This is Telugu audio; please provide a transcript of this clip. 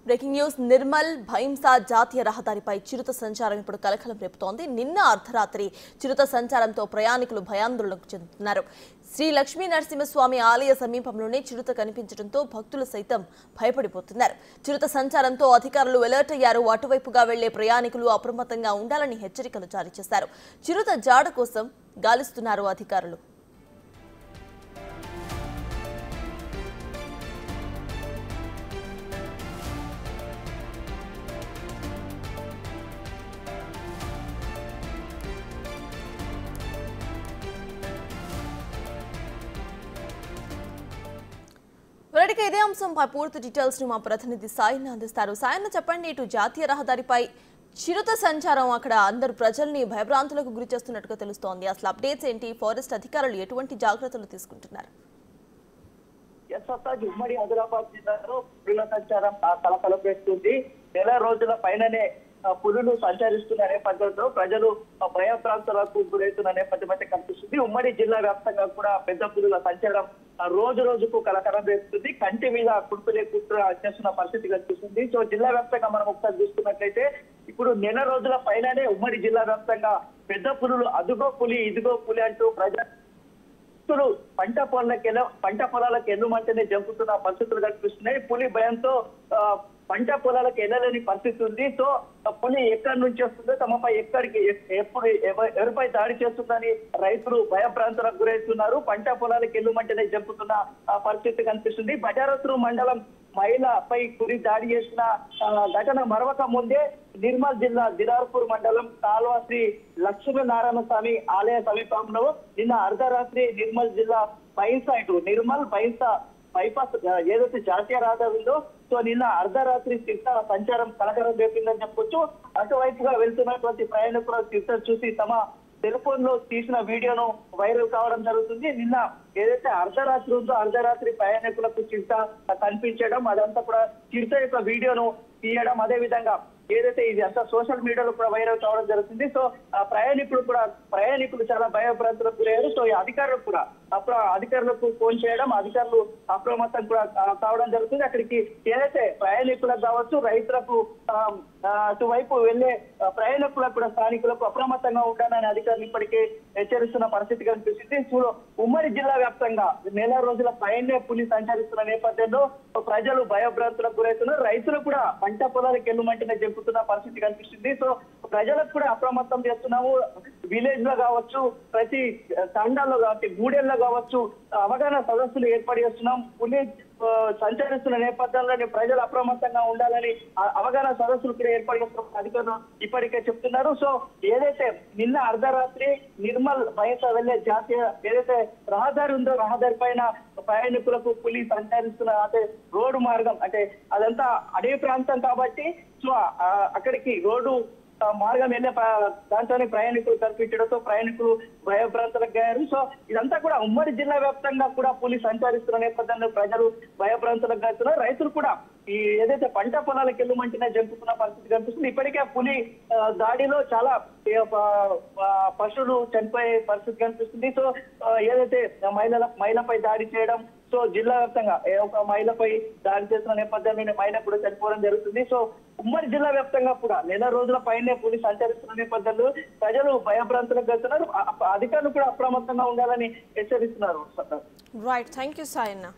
బ్రేకింగ్ న్యూస్ నిర్మల్ భైంసా జాతీయ రహదారిపై చిరుత సంచారం ఇప్పుడు కలకలం రేపుతోంది. నిన్న అర్ధరాత్రి చిరుత సంచారంతో ప్రయాణికులు భయాందోళనకు చెందుతున్నారు. శ్రీ లక్ష్మీ నరసింహస్వామి ఆలయ సమీపంలోనే చిరుత కనిపించడంతో భక్తులు సైతం భయపడిపోతున్నారు. చిరుత సంచారంతో అధికారులు అలర్ట్ అయ్యారు. అటువైపుగా వెళ్లే ప్రయాణికులు అప్రమత్తంగా ఉండాలని హెచ్చరికలు జారీ చేశారు. చిరుత జాడ కోసం గాలిస్తున్నారు అధికారులు. ఇదే అంశంపై పూర్తి డీటెయిల్స్ ని మా ప్రతినిధి సాయన్న అందిస్తారు. సాయన్న చెప్పండి, ఇటు జాతీయ రహదారిపై చిరుత సంచారం అక్కడ అందరు ప్రజల్ని భయభ్రాంతులకు గురి చేస్తున్నట్టుగా తెలుస్తోంది. అసలు అప్డేట్స్ ఏంటి? ఫారెస్ట్ అధికారులు ఎటువంటి జాగ్రత్తలు తీసుకుంటున్నారు? ఉమ్మడి ఆదిలాబాద్ జిల్లాలో పులుల సంచారం కలకలం వేస్తుంది. నెల రోజుల పైననే పులులు సంచరిస్తున్న నేపథ్యంలో ప్రజలు భయభ్రాంతులకు గురవుతున్న నేపథ్యం అయితే కనిపిస్తుంది. ఉమ్మడి జిల్లా వ్యాప్తంగా కూడా పెద్ద పులుల సంచారం రోజు రోజుకు కలకలం వేస్తుంది. కంటి మీద కుడుపులే కుట్ర చేస్తున్న పరిస్థితి కనిపిస్తుంది. సో జిల్లా వ్యాప్తంగా మనం ఒకసారి చూసుకున్నట్లయితే ఇప్పుడు నెల రోజుల పైననే ఉమ్మడి జిల్లా వ్యాప్తంగా పెద్ద పులులు అదుగో పులి ఇదిగో పులి అంటూ ప్రజలు పంట పొలాలకు ఎన్నుమంటేనే జంపుతున్న పరిస్థితులు కనిపిస్తున్నాయి. పులి భయంతో పంట పొలాలకు వెళ్ళలేని పరిస్థితి ఉంది. సో పులి ఎక్కడి నుంచి వస్తుందో తమపై ఎక్కడికి ఎప్పుడు ఎవరిపై దాడి చేస్తుందని రైతులు భయభ్రాంతులకు గురవుతున్నారు. పంట పొలాలకు ఎల్లుమంటేనే జంపుతున్న పరిస్థితి కనిపిస్తుంది. బజారత్రు మండలం మహిళపై పులి దాడి చేసిన ఘటన మరవక ముందే నిర్మల్ జిల్లా దిలార్పూర్ మండలం కాల్వ శ్రీ లక్ష్మీనారాయణ స్వామి ఆలయ సమీపంలో నిన్న అర్ధరాత్రి నిర్మల్ జిల్లా బైంసా ఇటు నిర్మల్ బైంసా బైపాస్ ఏదైతే జాతీయ రహదారి ఉందో సో నిన్న అర్ధరాత్రి చిరుత సంచారం కలకలం రేపిందని చెప్పొచ్చు. అటువైపుగా వెళ్తున్నటువంటి ప్రయాణికుల చిరుత చూసి తమ సెల్ ఫోన్ లో తీసిన వీడియోను వైరల్ కావడం జరుగుతుంది. నిన్న ఏదైతే అర్ధరాత్రి ఉందో అర్ధరాత్రి ప్రయాణికులకు చిరుత కనిపించడం, అదంతా కూడా చిరుత యొక్క వీడియోను తీయడం, అదే విధంగా ఏదైతే ఇది అంతా సోషల్ మీడియాలో కూడా వైరల్ కావడం జరుగుతుంది. సో ఆ ప్రయాణికులు చాలా భయభ్రాంతులకు గురయ్యారు. సో ఈ అధికారులకు ఫోన్ చేయడం, అధికారులు అప్రమత్తం కూడా కావడం జరుగుతుంది. అక్కడికి ఏదైతే ప్రయాణికులకు కావచ్చు, రైతులకు అటువైపు వెళ్లే ప్రయాణికులకు కూడా స్థానికులకు అప్రమత్తంగా ఉండాలని అధికారులు ఇప్పటికే హెచ్చరిస్తున్న పరిస్థితి కనిపిస్తుంది. ఉమ్మడి జిల్లా వ్యాప్తంగా నెల రోజుల పైనే పులి సంచరిస్తున్న నేపథ్యంలో ప్రజలు భయభ్రాంతులకు గురవుతున్నారు. రైతులు కూడా పంట పొలాలకు ఎల్లుమంటేనే జంపుతున్న పరిస్థితి కనిపిస్తుంది. సో ప్రజలకు కూడా అప్రమత్తం చేస్తున్నాము. విలేజ్ లో కావచ్చు, ప్రతి తండాల్లో కావచ్చు, గూడెల్లో కావచ్చు అవగాహన సదస్సులు ఏర్పాటు చేస్తున్నాం. పులి సంచరిస్తున్న నేపథ్యంలో ప్రజలు అప్రమత్తంగా ఉండాలని అవగాహన సదస్సులు కూడా ఏర్పాటు చేస్తున్న అధికారులు ఇప్పటికే చెప్తున్నారు. సో ఏదైతే నిన్న అర్ధరాత్రి నిర్మల్ బయట వెళ్లే జాతీయ ఏదైతే రహదారి ఉందో రహదారి పైన ప్రయాణికులకు పులి సంచరిస్తున్న అంటే రోడ్డు మార్గం అంటే అదంతా అడవి ప్రాంతం కాబట్టి సో అక్కడికి రోడ్డు మార్గం వెళ్ళే దాంట్లోనే ప్రయాణికులు కనిపించడంతో ప్రయాణికులు భయభ్రాంతులకు గారు. సో ఇదంతా కూడా ఉమ్మడి జిల్లా వ్యాప్తంగా కూడా పులి సంచరిస్తున్న నేపథ్యంలో ప్రజలు భయభ్రాంతులకు గారుతున్నారు. రైతులు కూడా ఈ ఏదైతే పంట పొలాలకు ఎల్లుమంటేనే జంపుతున్న పరిస్థితి కనిపిస్తుంది. ఇప్పటికే పులి దాడిలో చాలా పశువులు చనిపోయే పరిస్థితి కనిపిస్తుంది. సో ఏదైతే మహిళపై దాడి చేయడం, సో జిల్లా వ్యాప్తంగా ఒక మహిళపై దాడి చేసిన నేపథ్యంలో మహిళ కూడా చనిపోవడం జరుగుతుంది. సో ఉమ్మడి జిల్లా వ్యాప్తంగా కూడా నెల రోజుల పైనే పులి సంచరిస్తున్న నేపథ్యంలో ప్రజలు భయభ్రాంతులకు గడుతున్నారు. అధికారులు కూడా అప్రమత్తంగా ఉండాలని హెచ్చరిస్తున్నారు. Right, thank you Sayanna.